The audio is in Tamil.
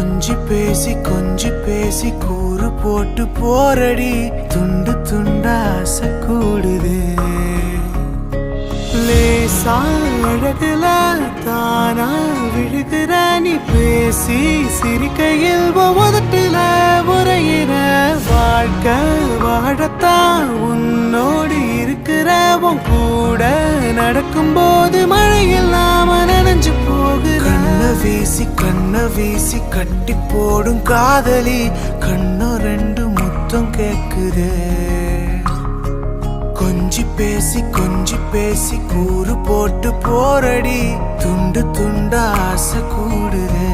கொஞ்சி பேசி கூறு போட்டு போரடி துண்டு துண்டா ஆசை கூடுது லேசா அழகுல தானா விழுகிற நீ பேசி சிரிக்கையில் உதட்டுல உரையிற வாழ்க்கை வாழத்தான் உன்னோடு இருக்கிற உன் கூட நடக்கும்போது மழையில்லாம நனைஞ்சு போகுற கண்ண வீசி கட்டி போடும் காதலி கண்ணோ ரெண்டு முத்தம் கேக்குது கொஞ்சி பேசி கூறு போட்டு போரடி துண்டு துண்டா ஆசை கூடுது